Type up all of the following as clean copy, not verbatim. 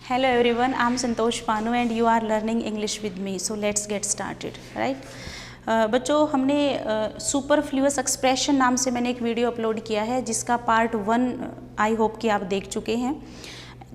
Hello everyone, I'm Santosh Panu and you are learning English with me. So let's get started, right? बच्चों हमने superfluous expression नाम से मैंने एक video upload किया है जिसका पार्ट 1 आई होप कि आप देख चुके हैं।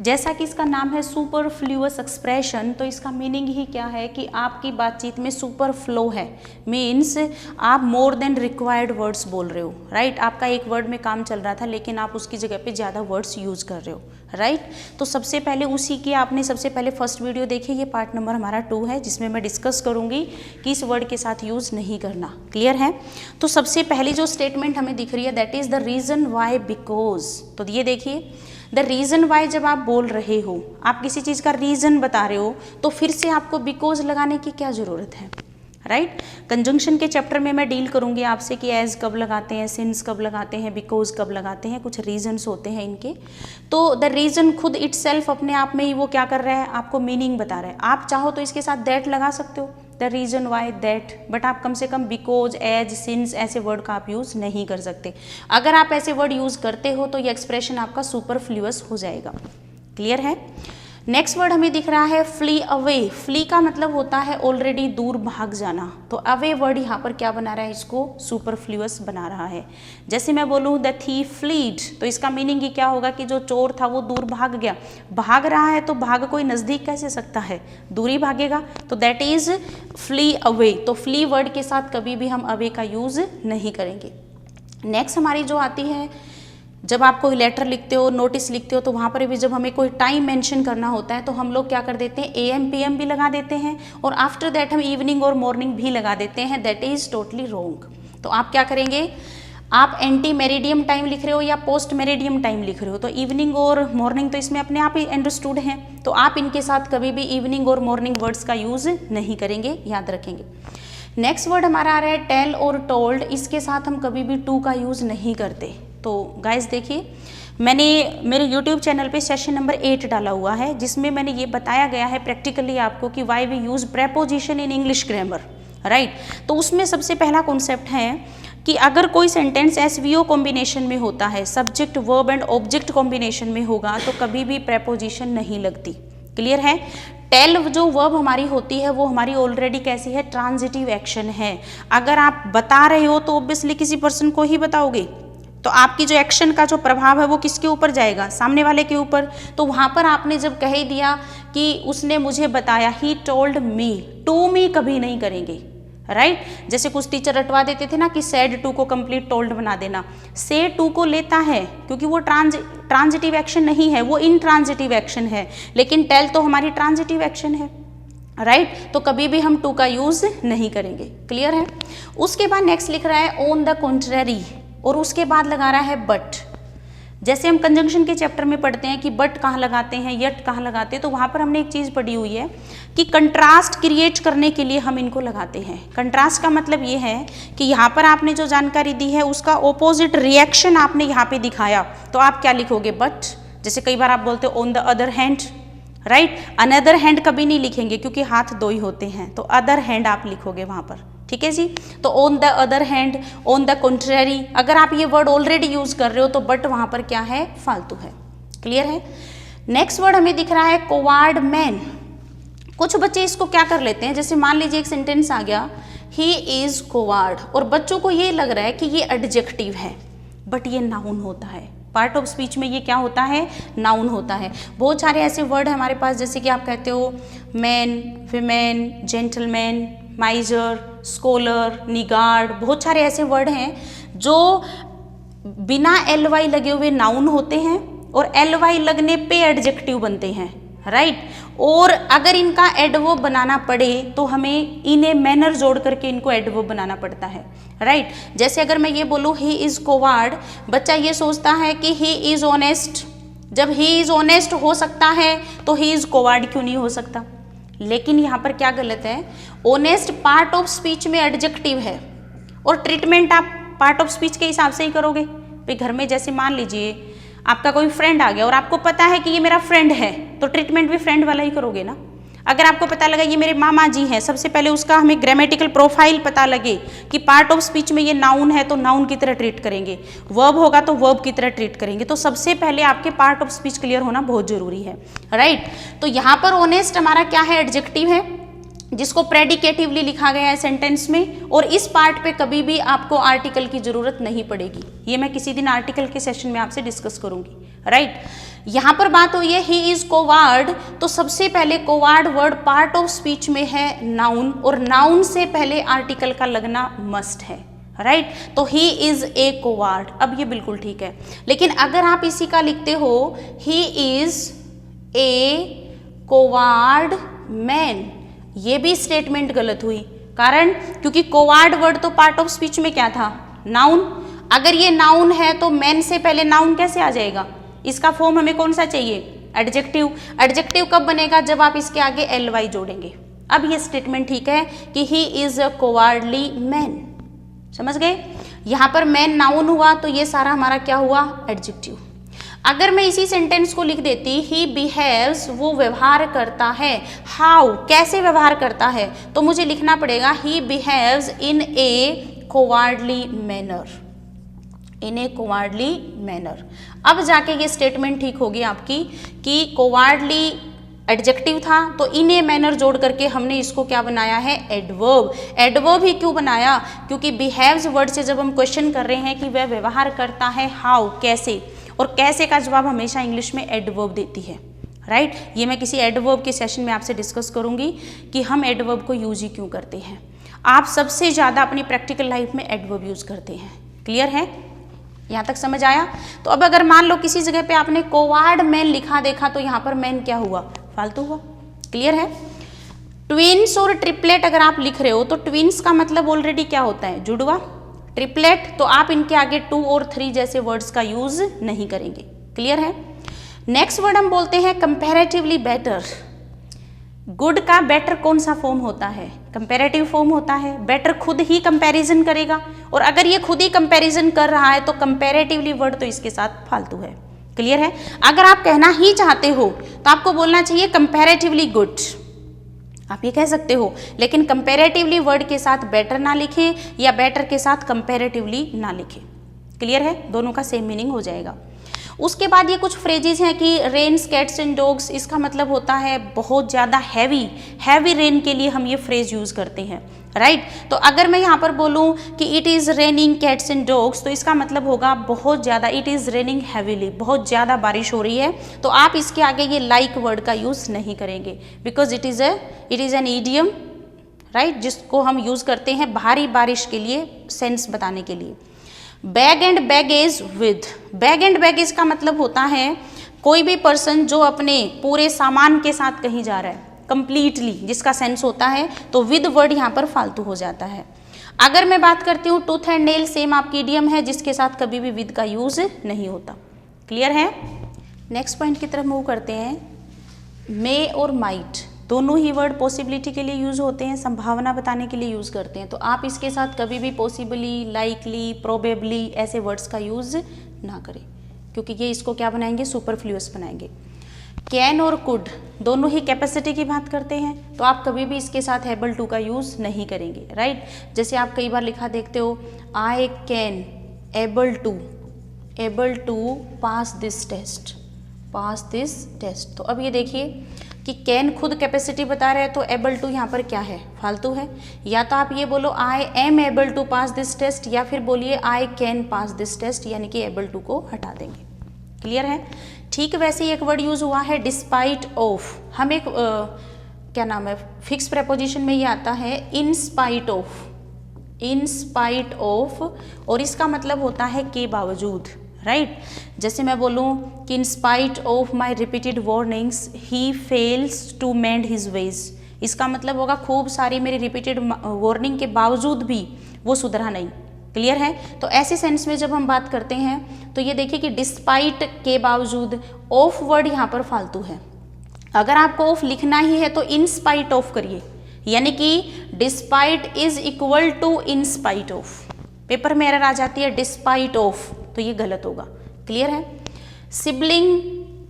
जैसा कि इसका नाम है सुपरफ्लुअस एक्सप्रेशन, तो इसका मीनिंग ही क्या है कि आपकी बातचीत में सुपर फ्लो है, मीन्स आप मोर देन रिक्वायर्ड वर्ड्स बोल रहे हो, राइट? आपका एक वर्ड में काम चल रहा था लेकिन आप उसकी जगह पे ज़्यादा वर्ड्स यूज़ कर रहे हो, राइट? तो सबसे पहले उसी की आपने सबसे पहले फर्स्ट वीडियो देखी, ये पार्ट नंबर हमारा 2 है जिसमें मैं डिस्कस करूँगी कि इस वर्ड के साथ यूज़ नहीं करना। क्लियर है? तो सबसे पहली जो स्टेटमेंट हमें दिख रही है that is the reason why because. तो ये देखिए, द रीज़न वाई जब आप बोल रहे हो, आप किसी चीज़ का रीज़न बता रहे हो, तो फिर से आपको बिकॉज लगाने की क्या ज़रूरत है, राइट? कंजंक्शन के चैप्टर में मैं डील करूंगी आपसे कि एज कब लगाते हैं, सिंस कब लगाते हैं, बिकॉज कब लगाते हैं, कुछ रीजंस होते हैं इनके। तो द रीज़न खुद इटसेल्फ अपने आप में ही वो क्या कर रहा है, आपको मीनिंग बता रहा है। आप चाहो तो इसके साथ दैट लगा सकते हो, the reason why that, but आप कम से कम बिकॉज, एज, सिंस ऐसे वर्ड का आप यूज़ नहीं कर सकते। अगर आप ऐसे वर्ड यूज़ करते हो तो ये एक्सप्रेशन आपका सुपरफ्लुअस हो जाएगा। क्लियर है? नेक्स्ट वर्ड हमें दिख रहा है फ्ली अवे। फ्ली का मतलब होता है ऑलरेडी दूर भाग जाना, तो अवे वर्ड यहाँ पर क्या बना रहा है, इसको सुपरफ्लुअस बना रहा है। जैसे मैं बोलूँ द थीफ फ्लीड, तो इसका मीनिंग ही क्या होगा कि जो चोर था वो दूर भाग गया। भाग रहा है तो भाग कोई नज़दीक कैसे सकता है, दूरी भागेगा, तो दैट इज़ फ्ली अवे। तो फ्ली वर्ड के साथ कभी भी हम अवे का यूज़ नहीं करेंगे। नेक्स्ट हमारी जो आती है, जब आप कोई लेटर लिखते हो, नोटिस लिखते हो, तो वहाँ पर भी जब हमें कोई टाइम मेंशन करना होता है तो हम लोग क्या कर देते हैं, AM PM भी लगा देते हैं और आफ्टर दैट हम इवनिंग और मॉर्निंग भी लगा देते हैं। That is totally wrong. तो आप क्या करेंगे, आप एंटी मेरिडियम टाइम लिख रहे हो या पोस्ट मेरिडियम टाइम लिख रहे हो, तो इवनिंग और मॉर्निंग तो इसमें अपने आप ही अंडरस्टूड हैं, तो आप इनके साथ कभी भी इवनिंग और मॉर्निंग वर्ड्स का यूज़ नहीं करेंगे, याद रखेंगे। नेक्स्ट वर्ड हमारा आ रहा है टेल और टोल्ड। इसके साथ हम कभी भी टू का यूज़ नहीं करते। तो गाइस देखिए, मैंने मेरे YouTube चैनल पे सेशन नंबर 8 डाला हुआ है जिसमें मैंने ये बताया गया है प्रैक्टिकली आपको कि why we use preposition in English grammar, right? तो उसमें सबसे पहला कॉन्सेप्ट है कि अगर कोई सेंटेंस SVO कॉम्बिनेशन में होता है, subject verb and object combination में होगा, तो कभी भी प्रेपोजिशन नहीं लगती। क्लियर है? टेल जो वर्ब हमारी होती है वो हमारी ऑलरेडी कैसी है, ट्रांजिटिव एक्शन है। अगर आप बता रहे हो तो ऑब्वियसली किसी पर्सन को ही बताओगे, तो आपकी जो एक्शन का जो प्रभाव है वो किसके ऊपर जाएगा, सामने वाले के ऊपर। तो वहाँ पर आपने जब कह दिया कि उसने मुझे बताया, he told me, to me कभी नहीं करेंगे, राइट? जैसे कुछ टीचर रटवा देते थे ना कि सेड टू को कंप्लीट टोल्ड बना देना। से टू को लेता है क्योंकि वो ट्रांजिटिव एक्शन नहीं है, वो इनट्रांजिटिव एक्शन है, लेकिन टेल तो हमारी ट्रांजिटिव एक्शन है, राइट? तो कभी भी हम टू का यूज़ नहीं करेंगे। क्लियर है? उसके बाद नेक्स्ट लिख रहा है ऑन द कॉन्ट्रेरी, और उसके बाद लगा रहा है बट। जैसे हम कंजंक्शन के चैप्टर में पढ़ते हैं कि बट कहाँ लगाते हैं, यट कहाँ लगाते हैं, तो वहाँ पर हमने एक चीज़ पढ़ी हुई है कि कंट्रास्ट क्रिएट करने के लिए हम इनको लगाते हैं। कंट्रास्ट का मतलब ये है कि यहाँ पर आपने जो जानकारी दी है उसका ऑपोजिट रिएक्शन आपने यहाँ पे दिखाया, तो आप क्या लिखोगे, बट। जैसे कई बार आप बोलते हो on the other hand, right? Another hand कभी नहीं लिखेंगे क्योंकि हाथ दो ही होते हैं, तो अदर हैंड आप लिखोगे वहाँ पर। ठीक है जी? तो on the other hand, on the contrary, अगर आप ये वर्ड ऑलरेडी यूज कर रहे हो तो बट वहां पर क्या है, फालतू है। क्लियर है? नेक्स्ट वर्ड हमें दिख रहा है कोवार्ड मैन। कुछ बच्चे इसको क्या कर लेते हैं, जैसे मान लीजिए एक सेंटेंस आ गया, ही इज कोवार्ड, और बच्चों को ये लग रहा है कि ये एडजेक्टिव है, बट ये नाउन होता है। पार्ट ऑफ स्पीच में ये क्या होता है, नाउन होता है। बहुत सारे ऐसे वर्ड हैं हमारे पास, जैसे कि आप कहते हो man, women, gentleman, miser, scholar, niggard, बहुत सारे ऐसे वर्ड हैं जो बिना LY लगे हुए नाउन होते हैं और LY लगने पे एडजेक्टिव बनते हैं, राइट? और अगर इनका एडवर्ब बनाना पड़े तो हमें इन ए मैनर जोड़ करके इनको एडवर्ब बनाना पड़ता है, राइट? जैसे अगर मैं ये बोलूँ ही इज कोवार्ड, बच्चा ये सोचता है कि ही इज ऑनेस्ट। जब ही इज ऑनेस्ट हो सकता है तो ही इज कोवार्ड क्यों नहीं हो सकता? लेकिन यहाँ पर क्या गलत है, ऑनेस्ट पार्ट ऑफ स्पीच में एडजेक्टिव है और ट्रीटमेंट आप पार्ट ऑफ स्पीच के हिसाब से ही करोगे। भाई घर में जैसे मान लीजिए आपका कोई फ्रेंड आ गया और आपको पता है कि ये मेरा फ्रेंड है, तो ट्रीटमेंट भी फ्रेंड वाला ही करोगे ना। अगर आपको पता लगा ये मेरे मामा जी हैं, सबसे पहले उसका हमें ग्रामेटिकल प्रोफाइल पता लगे कि पार्ट ऑफ स्पीच में ये नाउन है तो नाउन की तरह ट्रीट करेंगे, वर्ब होगा तो वर्ब की तरह ट्रीट करेंगे। तो सबसे पहले आपके पार्ट ऑफ स्पीच क्लियर होना बहुत जरूरी है, राइट। तो यहाँ पर ऑनेस्ट हमारा क्या है, एडजेक्टिव है जिसको प्रेडिकेटिवली लिखा गया है सेंटेंस में, और इस पार्ट पे कभी भी आपको आर्टिकल की जरूरत नहीं पड़ेगी। ये मैं किसी दिन आर्टिकल के सेशन में आपसे डिस्कस करूंगी, राइट। यहाँ पर बात हुई है ही इज कोवार्ड, तो सबसे पहले कोवार्ड वर्ड पार्ट ऑफ स्पीच में है नाउन, और नाउन से पहले आर्टिकल का लगना मस्ट है, राइट। तो ही इज ए कोवार्ड, अब ये बिल्कुल ठीक है। लेकिन अगर आप इसी का लिखते हो ही इज ए कोवार्ड मैन, ये भी स्टेटमेंट गलत हुई। कारण क्योंकि कोवार्ड वर्ड तो पार्ट ऑफ स्पीच में क्या था, नाउन। अगर ये नाउन है तो मैन से पहले नाउन कैसे आ जाएगा, इसका फॉर्म हमें कौन सा चाहिए, एडजेक्टिव। एडजेक्टिव कब बनेगा, जब आप इसके आगे एल वाई जोड़ेंगे। अब ये स्टेटमेंट ठीक है कि ही इज अ कोवार्डली मैन, समझ गए। यहाँ पर मैन नाउन हुआ तो ये सारा हमारा क्या हुआ, एडजेक्टिव। अगर मैं इसी सेंटेंस को लिख देती ही बिहेव्स, वो व्यवहार करता है, हाउ कैसे व्यवहार करता है, तो मुझे लिखना पड़ेगा he behaves in A कोवार्डली manner, in A कोवार्डली manner. अब जाके ये स्टेटमेंट ठीक होगी आपकी कि कोवार्डली एडजेक्टिव था तो इन ए मैनर जोड़ करके हमने इसको क्या बनाया है, एडवर्ब। एडवर्ब ही क्यों बनाया, क्योंकि बिहेव्स वर्ड से जब हम क्वेश्चन कर रहे हैं कि वह व्यवहार करता है, हाउ कैसे, और कैसे का जवाब हमेशा इंग्लिश में एडवर्ब देती है, राइट। ये मैं किसी एडवर्ब के सेशन में आपसे डिस्कस करूंगी कि हम एडवर्ब को यूज ही क्यों करते हैं। आप सबसे ज़्यादा अपनी प्रैक्टिकल लाइफ में एडवर्ब यूज करते हैं, क्लियर है, यहाँ तक समझ आया। तो अब अगर मान लो किसी जगह पे आपने कोवार्ड मैन लिखा देखा तो यहाँ पर मैन क्या हुआ, फालतू हुआ, क्लियर है। ट्विंस और ट्रिपलेट अगर आप लिख रहे हो तो ट्विंस का मतलब ऑलरेडी क्या होता है, जुड़वा। ट्रिपलेट तो आप इनके आगे 2 और 3 जैसे वर्ड्स का यूज नहीं करेंगे, क्लियर है। नेक्स्ट वर्ड हम बोलते हैं कंपैरेटिवली बेटर। गुड का बेटर कौन सा फॉर्म होता है, कंपैरेटिव फॉर्म होता है। बेटर खुद ही कंपैरिजन करेगा, और अगर ये खुद ही कंपैरिजन कर रहा है तो कंपैरेटिवली वर्ड तो इसके साथ फालतू है, क्लियर है। अगर आप कहना ही चाहते हो तो आपको बोलना चाहिए कंपैरेटिवली गुड, आप ये कह सकते हो, लेकिन कंपैरेटिवली वर्ड के साथ बेटर ना लिखें या बेटर के साथ कंपैरेटिवली ना लिखें, क्लियर है, दोनों का सेम मीनिंग हो जाएगा। उसके बाद ये कुछ फ्रेजेस हैं कि रेन्स कैट्स एंड डॉग्स, इसका मतलब होता है बहुत ज़्यादा हैवी रेन के लिए हम ये फ्रेज यूज़ करते हैं, राइट। तो अगर मैं यहाँ पर बोलूँ कि it is raining cats and dogs, तो इसका मतलब होगा बहुत ज़्यादा, इट इज़ रेनिंग हैवीली, बहुत ज़्यादा बारिश हो रही है। तो आप इसके आगे ये लाइक वर्ड का यूज़ नहीं करेंगे, because it is an idiom, right, जिसको हम यूज़ करते हैं भारी बारिश के लिए, सेंस बताने के लिए। Bag and baggage with, bag and baggage का मतलब होता है कोई भी पर्सन जो अपने पूरे सामान के साथ कहीं जा रहा है, कंप्लीटली, जिसका सेंस होता है, तो विद वर्ड यहाँ पर फालतू हो जाता है। अगर मैं बात करती हूँ टूथ एंड नेल, सेम आपकी इडियम है जिसके साथ कभी भी विद का यूज नहीं होता, क्लियर है। नेक्स्ट पॉइंट की तरफ मूव करते हैं। मे और माइट दोनों ही वर्ड पॉसिबिलिटी के लिए यूज होते हैं, संभावना बताने के लिए यूज करते हैं। तो आप इसके साथ कभी भी पॉसिबली, लाइकली, प्रोबेबली ऐसे वर्ड्स का यूज ना करें, क्योंकि ये इसको क्या बनाएंगे, सुपरफ्लुअस बनाएंगे। कैन और कुड दोनों ही कैपेसिटी की बात करते हैं, तो आप कभी भी इसके साथ एबल टू का यूज नहीं करेंगे, राइट। जैसे आप कई बार लिखा देखते हो, I can able to pass this test. तो अब ये देखिए कि कैन खुद कैपेसिटी बता रहे हैं, तो एबल टू यहाँ पर क्या है, फालतू है। या तो आप ये बोलो I am able to pass this test, या फिर बोलिए I can pass this test, यानी कि एबल टू को हटा देंगे, क्लियर है। ठीक वैसे ही एक वर्ड यूज हुआ है डिस्पाइट ऑफ, हम एक क्या नाम है, फिक्स प्रेपोजिशन में ये आता है इन स्पाइट ऑफ, और इसका मतलब होता है के बावजूद, राइट। जैसे मैं बोलूँ कि in spite of my repeated warnings he fails to mend his ways, इसका मतलब होगा खूब सारी मेरी रिपीटेड वार्निंग के बावजूद भी वो सुधरा नहीं, क्लियर है। तो ऐसे सेंस में जब हम बात करते हैं तो ये देखिए कि डिस्पाइट के बावजूद, ऑफ वर्ड यहाँ पर फालतू है। अगर आपको ऑफ लिखना ही है तो इन स्पाइट ऑफ करिए, यानी कि despite is equal to in spite of. Paper में एरर आ जाती है डिस्पाइट ऑफ, तो ये गलत होगा, क्लियर है। सिबलिंग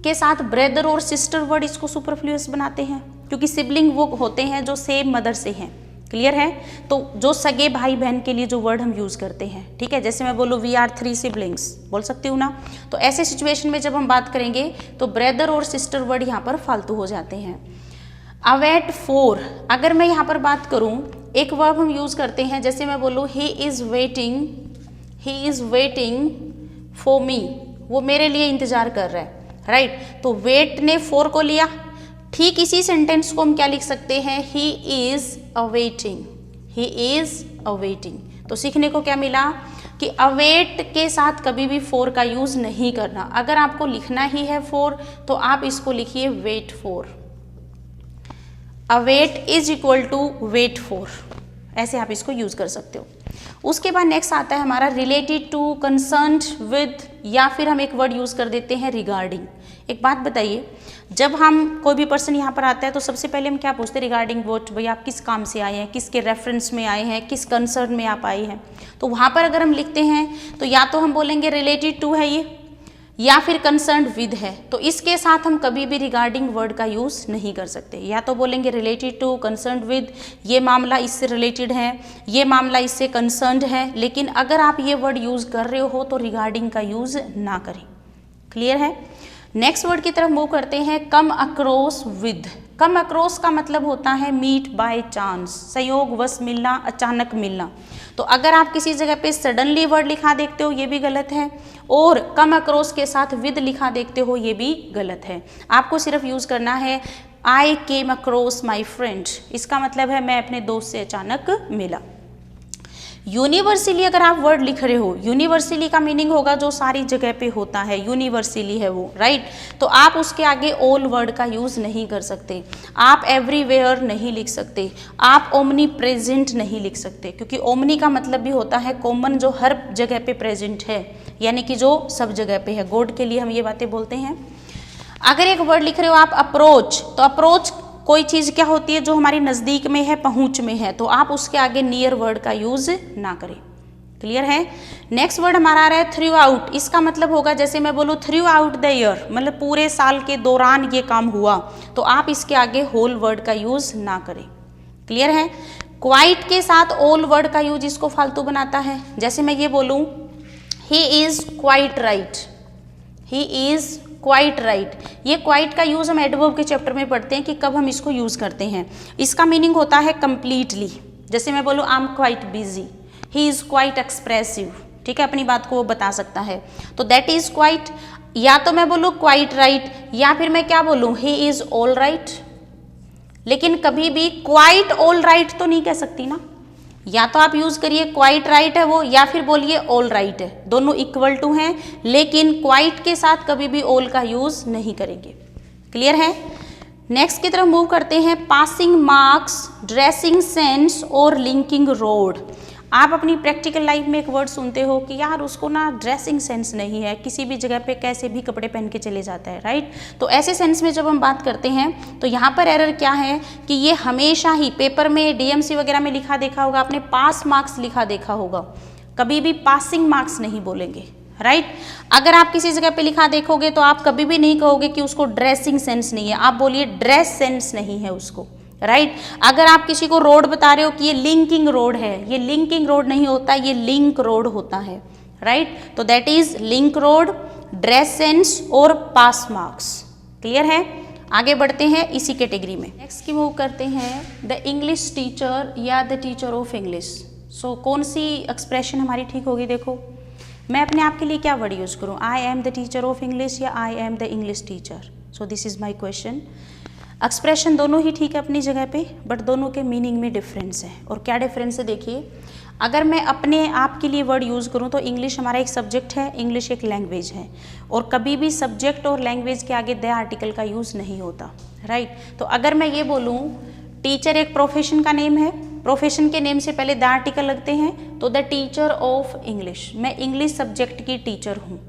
के साथ ब्रदर और सिस्टर वर्ड इसको सुपरफ्लुअस बनाते हैं, क्योंकि सिबलिंग वो होते हैं जो सेम मदर से हैं। क्लियर है? तो जो सगे भाई बहन के लिए जो वर्ड हम यूज़ करते हैं, ठीक है, जैसे मैं बोलूँ वी आर 3 सिबलिंग्स, बोल सकती हूँ ना। तो ऐसे सिचुएशन में जब हम बात करेंगे तो ब्रदर और सिस्टर वर्ड यहाँ पर फालतू हो जाते हैं। अवेट 4, अगर मैं यहाँ पर बात करूँ, एक वर्ब हम यूज़ करते हैं, जैसे मैं बोलूँ he is waiting for me, वो मेरे लिए इंतज़ार कर रहा है, राइट। तो वेट ने फॉर को लिया। ठीक इसी सेंटेंस को हम क्या लिख सकते हैं, ही इज़ अवेटिंग। तो सीखने को क्या मिला कि अवेट के साथ कभी भी फॉर का यूज़ नहीं करना। अगर आपको लिखना ही है फॉर तो आप इसको लिखिए wait for. Await is equal to wait for, ऐसे आप इसको यूज़ कर सकते हो। उसके बाद नेक्स्ट आता है हमारा रिलेटेड टू, कंसर्न्ड विद, या फिर हम एक वर्ड यूज़ कर देते हैं रिगार्डिंग। एक बात बताइए, जब हम कोई भी पर्सन यहाँ पर आता है तो सबसे पहले हम क्या पूछते हैं, रिगार्डिंग व्हाट, भाई आप किस काम से आए हैं, किसके रेफरेंस में आए हैं, किस कंसर्न में आप आए हैं। तो वहाँ पर अगर हम लिखते हैं तो या तो हम बोलेंगे रिलेटेड टू है ये, या फिर कंसर्न्ड विद है। तो इसके साथ हम कभी भी रिगार्डिंग वर्ड का यूज़ नहीं कर सकते। या तो बोलेंगे रिलेटेड टू, कंसर्न्ड विद, ये मामला इससे रिलेटेड है, ये मामला इससे कंसर्न्ड है। लेकिन अगर आप ये वर्ड यूज़ कर रहे हो तो रिगार्डिंग का यूज़ ना करें। क्लियर है? नेक्स्ट वर्ड की तरफ मूव करते हैं, come across with. Come across का मतलब होता है मीट बाय चांस, संयोगवश मिलना, अचानक मिलना। तो अगर आप किसी जगह पे सडनली वर्ड लिखा देखते हो ये भी गलत है, और कम अक्रॉस के साथ विद लिखा देखते हो ये भी गलत है। आपको सिर्फ यूज़ करना है आई केम अक्रॉस माई फ्रेंड, इसका मतलब है मैं अपने दोस्त से अचानक मिला। यूनिवर्सली अगर आप वर्ड लिख रहे हो, यूनिवर्सली का मीनिंग होगा जो सारी जगह पे होता है, यूनिवर्सली है वो, राइट। तो आप उसके आगे ऑल वर्ड का यूज़ नहीं कर सकते, आप एवरीवेयर नहीं लिख सकते, आप ओमनी प्रेजेंट नहीं लिख सकते, क्योंकि ओमनी का मतलब भी होता है कॉमन, जो हर जगह पे प्रेजेंट है, यानी कि जो सब जगह पे है। गॉड के लिए हम ये बातें बोलते हैं। अगर एक वर्ड लिख रहे हो आप अप्रोच, तो अप्रोच कोई चीज़ क्या होती है जो हमारी नज़दीक में है, पहुंच में है, तो आप उसके आगे नियर वर्ड का यूज़ ना करें। क्लियर है? नेक्स्ट वर्ड हमारा आ रहा है थ्रू आउट। इसका मतलब होगा, जैसे मैं बोलूँ थ्रू आउट द ईयर, मतलब पूरे साल के दौरान ये काम हुआ, तो आप इसके आगे होल वर्ड का यूज़ ना करें। क्लियर है? क्वाइट के साथ ऑल वर्ड का यूज इसको फालतू बनाता है। जैसे मैं ये बोलूँ he is quite right, he is quite right. ये क्वाइट का यूज़ हम एडवर्ब के चैप्टर में पढ़ते हैं कि कब हम इसको यूज़ करते हैं। इसका मीनिंग होता है कंप्लीटली। जैसे मैं बोलूँ I am quite busy, he is quite expressive, ठीक है, अपनी बात को वो बता सकता है, तो दैट इज़ क्वाइट। या तो मैं बोलूँ क्वाइट राइट, या फिर मैं क्या बोलूँ ही इज़ ऑल राइट। लेकिन कभी भी क्वाइट ऑल राइट तो नहीं कह सकती ना, या तो आप यूज़ करिए क्वाइट राइट है वो, या फिर बोलिए ऑल राइट है, दोनों इक्वल टू हैं, लेकिन क्वाइट के साथ कभी भी ऑल का यूज़ नहीं करेंगे। क्लियर है? नेक्स्ट की तरफ मूव करते हैं, पासिंग मार्क्स, ड्रेसिंग सेंस और लिंकिंग रोड। आप अपनी प्रैक्टिकल लाइफ में एक वर्ड सुनते हो कि यार उसको ना ड्रेसिंग सेंस नहीं है, किसी भी जगह पे कैसे भी कपड़े पहन के चले जाता है, राइट। तो ऐसे सेंस में जब हम बात करते हैं तो यहाँ पर एरर क्या है कि ये हमेशा ही पेपर में डीएमसी वगैरह में लिखा देखा होगा आपने, पास मार्क्स लिखा देखा होगा, कभी भी पासिंग मार्क्स नहीं बोलेंगे, राइट। अगर आप किसी जगह पे लिखा देखोगे तो आप कभी भी नहीं कहोगे कि उसको ड्रेसिंग सेंस नहीं है, आप बोलिए ड्रेस सेंस नहीं है उसको, राइट। अगर आप किसी को रोड बता रहे हो कि ये लिंकिंग रोड है, ये लिंकिंग रोड नहीं होता, ये लिंक रोड होता है, राइट। तो that is link road, dress sense और पास मार्क्स। क्लियर है? आगे बढ़ते हैं इसी कैटेगरी में। नेक्स्ट की मूव करते हैं द इंग्लिश टीचर या द टीचर ऑफ इंग्लिश। सो कौन सी एक्सप्रेशन हमारी ठीक होगी? देखो मैं अपने आप के लिए क्या वर्ड यूज़ करूँ, I am the teacher of English या I am the English teacher. So this is my question. Expression दोनों ही ठीक है अपनी जगह पे, बट दोनों के मीनिंग में डिफरेंस है। और क्या डिफरेंस है देखिए, अगर मैं अपने आप के लिए वर्ड यूज़ करूँ तो इंग्लिश हमारा एक सब्जेक्ट है, इंग्लिश एक लैंग्वेज है, और कभी भी सब्जेक्ट और लैंग्वेज के आगे द आर्टिकल का यूज़ नहीं होता, राइट। तो अगर मैं ये बोलूँ टीचर एक प्रोफेशन का नेम है, प्रोफेशन के नेम से पहले द आर्टिकल लगते हैं, तो द टीचर ऑफ इंग्लिश, मैं इंग्लिश सब्जेक्ट की टीचर हूँ,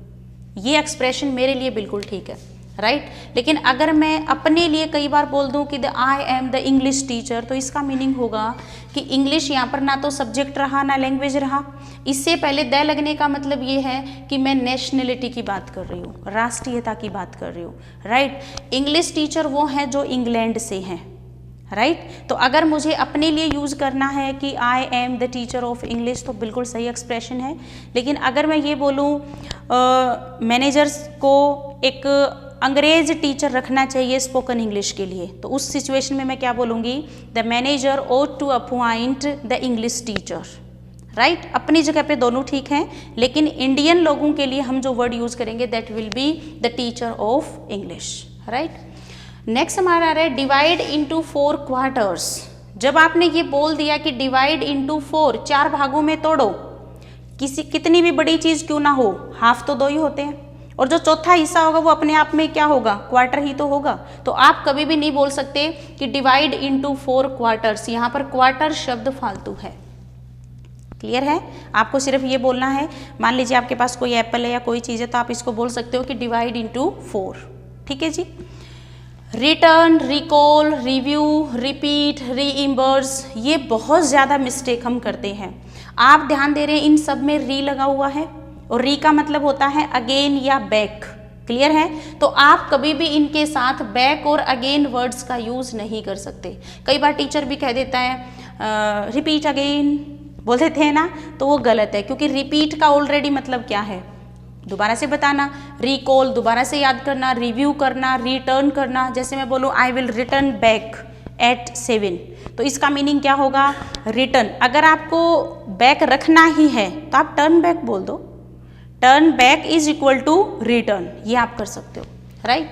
ये एक्सप्रेशन मेरे लिए बिल्कुल ठीक है, राइट लेकिन अगर मैं अपने लिए कई बार बोल दूं कि आई एम द इंग्लिश टीचर, तो इसका मीनिंग होगा कि इंग्लिश यहाँ पर ना तो सब्जेक्ट रहा ना लैंग्वेज रहा। इससे पहले द लगने का मतलब ये है कि मैं नेशनलिटी की बात कर रही हूँ, राष्ट्रीयता की बात कर रही हूँ, राइट। इंग्लिश टीचर वो हैं जो इंग्लैंड से हैं, राइट तो अगर मुझे अपने लिए यूज़ करना है कि आई am the teacher of English, तो बिल्कुल सही एक्सप्रेशन है। लेकिन अगर मैं ये बोलूँ मैनेजर्स को एक अंग्रेज टीचर रखना चाहिए स्पोकन इंग्लिश के लिए, तो उस सिचुएशन में मैं क्या बोलूँगी, the manager ought to appoint the English teacher, right. अपनी जगह पे दोनों ठीक हैं, लेकिन इंडियन लोगों के लिए हम जो वर्ड यूज़ करेंगे that will be the teacher of English, right. Next हमारा आ रहा है डिवाइड इंटू 4 क्वार्टर्स। जब आपने ये बोल दिया कि डिवाइड इंटू 4, 4 भागों में तोड़ो, कितनी भी बड़ी चीज़ क्यों ना हो, हाफ तो 2 ही होते हैं, और जो चौथा हिस्सा होगा वो अपने आप में क्या होगा, क्वार्टर ही तो होगा। तो आप कभी भी नहीं बोल सकते कि डिवाइड इंटू 4 क्वार्टर्स, यहाँ पर क्वार्टर शब्द फालतू है। क्लियर है? आपको सिर्फ ये बोलना है, मान लीजिए आपके पास कोई एप्पल है या कोई चीज़ है, तो आप इसको बोल सकते हो कि डिवाइड इंटू 4, ठीक है जी। Return, recall, review, repeat, reimburse, ये बहुत ज़्यादा मिस्टेक हम करते हैं। आप ध्यान दे रहे हैं इन सब में री लगा हुआ है, और री का मतलब होता है अगेन या बैक। क्लियर है? तो आप कभी भी इनके साथ बैक और अगेन वर्ड्स का यूज़ नहीं कर सकते। कई बार टीचर भी कह देता है रिपीट अगेन, बोल देते हैं ना, तो वो गलत है, क्योंकि रिपीट का ऑलरेडी मतलब क्या है, दोबारा से बताना, रिकॉल दोबारा से याद करना, रिव्यू करना, रिटर्न करना। जैसे मैं बोलूँ I will return back at 7, तो इसका मीनिंग क्या होगा, रिटर्न। अगर आपको बैक रखना ही है तो आप टर्न बैक बोल दो, turn back is equal to return, ये आप कर सकते हो, राइट।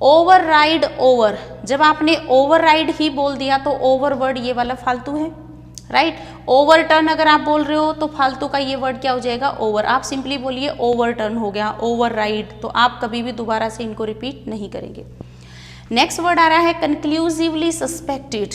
ओवरराइड, ओवर, जब आपने ओवरराइड ही बोल दिया तो ओवर वर्ड ये वाला फालतू है, राइट। ओवरटर्न अगर आप बोल रहे हो तो फालतू का ये वर्ड क्या हो जाएगा, ओवर। आप सिंपली बोलिए ओवरटर्न हो गया, ओवरराइड, तो आप कभी भी दोबारा से इनको रिपीट नहीं करेंगे। नेक्स्ट वर्ड आ रहा है कंक्लूसिवली सस्पेक्टेड।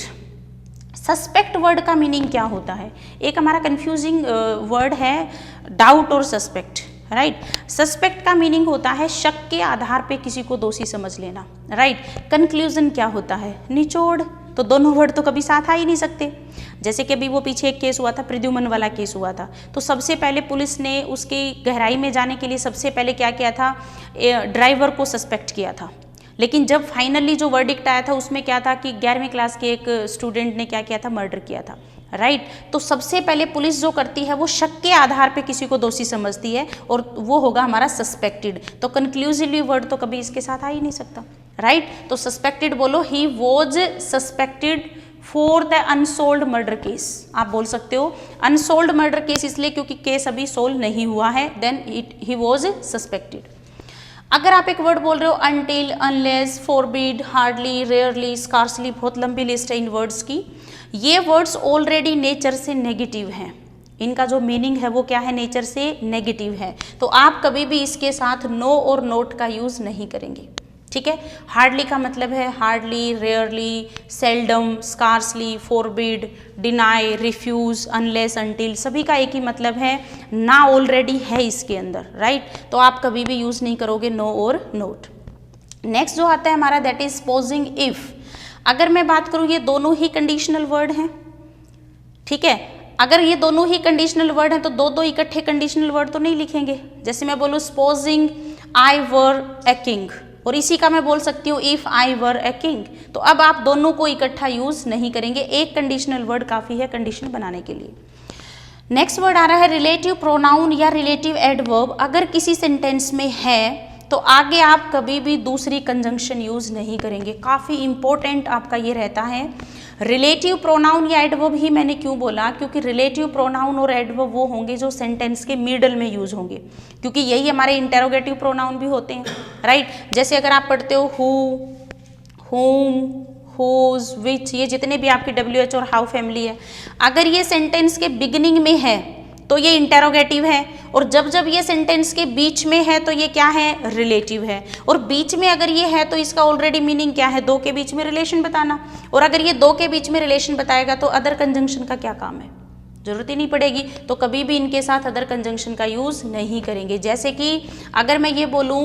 सस्पेक्ट वर्ड का मीनिंग क्या होता है, एक हमारा कंफ्यूजिंग वर्ड है डाउट और सस्पेक्ट, राइट। सस्पेक्ट का मीनिंग होता है शक के आधार पे किसी को दोषी समझ लेना, राइट। कंक्लूजन क्या होता है, निचोड़। तो दोनों वर्ड तो कभी साथ आ ही नहीं सकते। जैसे कि अभी वो पीछे एक केस हुआ था, प्रद्युमन वाला केस हुआ था, तो सबसे पहले पुलिस ने उसकी गहराई में जाने के लिए सबसे पहले क्या किया था, ड्राइवर को सस्पेक्ट किया था। लेकिन जब फाइनली जो वर्डिक्ट आया था उसमें क्या था कि 11वीं क्लास के एक स्टूडेंट ने क्या किया था, मर्डर किया था, राइट। तो सबसे पहले पुलिस जो करती है वो शक के आधार पे किसी को दोषी समझती है, और वो होगा हमारा सस्पेक्टेड। तो कंक्लूसिवली वर्ड तो कभी इसके साथ आ ही नहीं सकता, राइट। तो सस्पेक्टेड बोलो, he was suspected for the unsold murder case, आप बोल सकते हो। अनसोल्ड मर्डर केस इसलिए क्योंकि केस अभी सोल्व नहीं हुआ है, देन ही वॉज सस्पेक्टेड। अगर आप एक वर्ड बोल रहे हो until, unless, forbid, hardly, rarely, scarcely, बहुत लंबी लिस्ट है इन वर्ड्स की। ये वर्ड्स ऑलरेडी नेचर से नेगेटिव हैं, इनका जो मीनिंग है वो क्या है, नेचर से नेगेटिव है। तो आप कभी भी इसके साथ नो और नोट का यूज़ नहीं करेंगे, ठीक है। हार्डली का मतलब है hardly, rarely, seldom, scarcely, forbid, deny, refuse, unless, until, सभी का एक ही मतलब है, ना ऑलरेडी है इसके अंदर, राइट। तो आप कभी भी यूज़ नहीं करोगे नो और नोट। नेक्स्ट जो आता है हमारा दैट इज सपोजिंग इफ। अगर मैं बात करूँ, ये दोनों ही कंडीशनल वर्ड हैं, ठीक है। अगर ये दोनों ही कंडीशनल वर्ड हैं तो दो इकट्ठे कंडीशनल वर्ड तो नहीं लिखेंगे। जैसे मैं बोलूँ supposing I were a king, और इसी का मैं बोल सकती हूँ if I were a king. तो अब आप दोनों को इकट्ठा यूज नहीं करेंगे, एक कंडीशनल वर्ड काफी है कंडीशन बनाने के लिए। नेक्स्ट वर्ड आ रहा है रिलेटिव प्रोनाउन या रिलेटिव एडवर्ब। अगर किसी सेंटेंस में है तो आगे आप कभी भी दूसरी कंजंक्शन यूज नहीं करेंगे, काफी इंपॉर्टेंट आपका ये रहता है। रिलेटिव प्रोनाउन या एडवर्ब ही मैंने क्यों बोला, क्योंकि रिलेटिव प्रोनाउन और एडवर्ब वो होंगे जो सेंटेंस के मिडल में यूज होंगे, क्योंकि यही हमारे इंटेरोगेटिव प्रोनाउन भी होते हैं, राइट। जैसे अगर आप पढ़ते हो हु, होम, होज, विच, ये जितने भी आपकी WH और हाउ फैमिली है, अगर ये सेंटेंस के बिगिनिंग में है तो ये इंटेरोगेटिव है, और जब जब ये सेंटेंस के बीच में है तो ये क्या है, रिलेटिव है। और बीच में अगर ये है तो इसका ऑलरेडी मीनिंग क्या है, दो के बीच में रिलेशन बताना। और अगर ये दो के बीच में रिलेशन बताएगा तो अदर कंजंक्शन का क्या काम है, जरूरत ही नहीं पड़ेगी। तो कभी भी इनके साथ अदर कंजंक्शन का यूज नहीं करेंगे। जैसे कि अगर मैं ये बोलूँ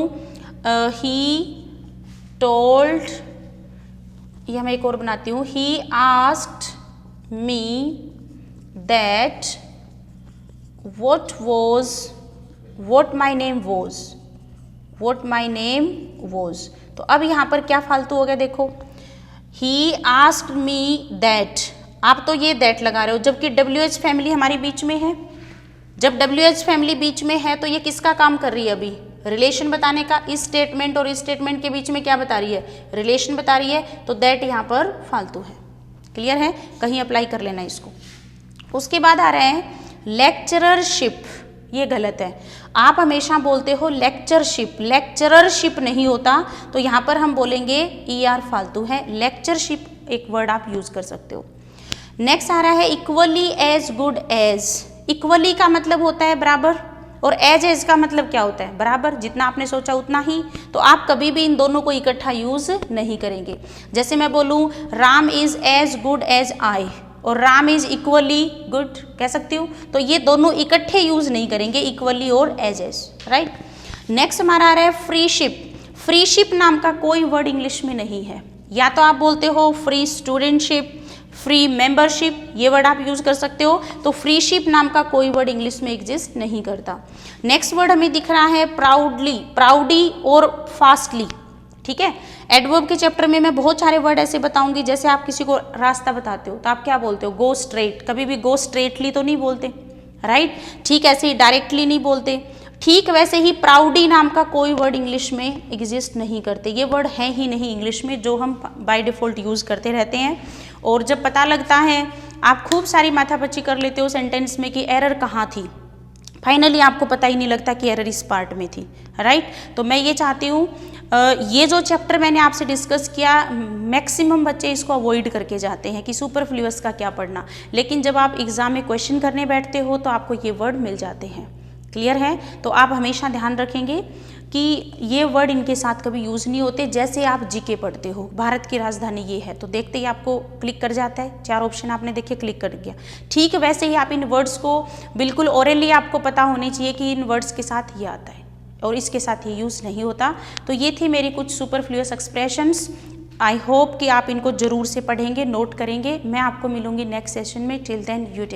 ही टोल्ड, ये मैं एक और बनाती हूँ, he asked me that what my name was। तो अब यहाँ पर क्या फालतू हो गया देखो, ही आस्क्ड मी दैट, आप तो ये दैट लगा रहे हो, जबकि WH फैमिली हमारी बीच में है। जब WH फैमिली बीच में है तो ये किसका काम कर रही है, अभी रिलेशन बताने का। इस स्टेटमेंट और इस स्टेटमेंट के बीच में क्या बता रही है, रिलेशन बता रही है, तो दैट यहाँ पर फालतू है। क्लियर है, कहीं अप्लाई कर लेना इसको। उसके बाद आ रहे हैं लेक्चररशिप, ये गलत है। आप हमेशा बोलते हो लेक्चरशिप, लेक्चररशिप नहीं होता, तो यहाँ पर हम बोलेंगे ER फालतू है, लेक्चरशिप एक वर्ड आप यूज कर सकते हो। नेक्स्ट आ रहा है equally as good as. Equally का मतलब होता है बराबर, और एज का मतलब क्या होता है, बराबर, जितना आपने सोचा उतना ही। तो आप कभी भी इन दोनों को इकट्ठा यूज नहीं करेंगे। जैसे मैं बोलूँ Ram is as good as I, और राम इज इक्वली गुड कह सकती हूँ, तो ये दोनों इकट्ठे यूज नहीं करेंगे, इक्वली और एज, राइट। नेक्स्ट हमारा आ रहा है फ्रीशिप। फ्रीशिप नाम का कोई वर्ड इंग्लिश में नहीं है। या तो आप बोलते हो फ्री स्टूडेंटशिप, फ्री मेंबरशिप, ये वर्ड आप यूज कर सकते हो। तो फ्रीशिप नाम का कोई वर्ड इंग्लिश में एग्जिस्ट नहीं करता। नेक्स्ट वर्ड हमें दिख रहा है प्राउडली, प्राउडी और फास्टली, ठीक है। एडवर्ब के चैप्टर में मैं बहुत सारे वर्ड ऐसे बताऊंगी, जैसे आप किसी को रास्ता बताते हो तो आप क्या बोलते हो, गो स्ट्रेट, कभी भी गो स्ट्रेटली तो नहीं बोलते, राइट। ठीक ऐसे ही डायरेक्टली नहीं बोलते। ठीक वैसे ही प्राउडी नाम का कोई वर्ड इंग्लिश में एग्जिस्ट नहीं करते। ये वर्ड है ही नहीं इंग्लिश में, जो हम बाय डिफॉल्ट यूज करते रहते हैं। और जब पता लगता है, आप खूब सारी माथापच्ची कर लेते हो सेंटेंस में कि एरर कहाँ थी, फाइनली आपको पता ही नहीं लगता कि एरर इस पार्ट में थी, राइट। तो मैं ये चाहती हूँ ये जो चैप्टर मैंने आपसे डिस्कस किया, मैक्सिमम बच्चे इसको अवॉइड करके जाते हैं कि सुपरफ्लुअस का क्या पढ़ना, लेकिन जब आप एग्जाम में क्वेश्चन करने बैठते हो तो आपको ये वर्ड मिल जाते हैं। क्लियर है, तो आप हमेशा ध्यान रखेंगे कि ये वर्ड इनके साथ कभी यूज़ नहीं होते। जैसे आप जीके पढ़ते हो, भारत की राजधानी ये है, तो देखते ही आपको क्लिक कर जाता है, 4 ऑप्शन आपने देखे, क्लिक कर गया। ठीक वैसे ही आप इन वर्ड्स को बिल्कुल ओरली आपको पता होनी चाहिए कि इन वर्ड्स के साथ ये आता है और इसके साथ ये यूज़ नहीं होता। तो ये थी मेरी कुछ सुपरफ्लुअस एक्सप्रेशंस। आई होप कि आप इनको जरूर से पढ़ेंगे, नोट करेंगे। मैं आपको मिलूंगी नेक्स्ट सेशन में। Till then you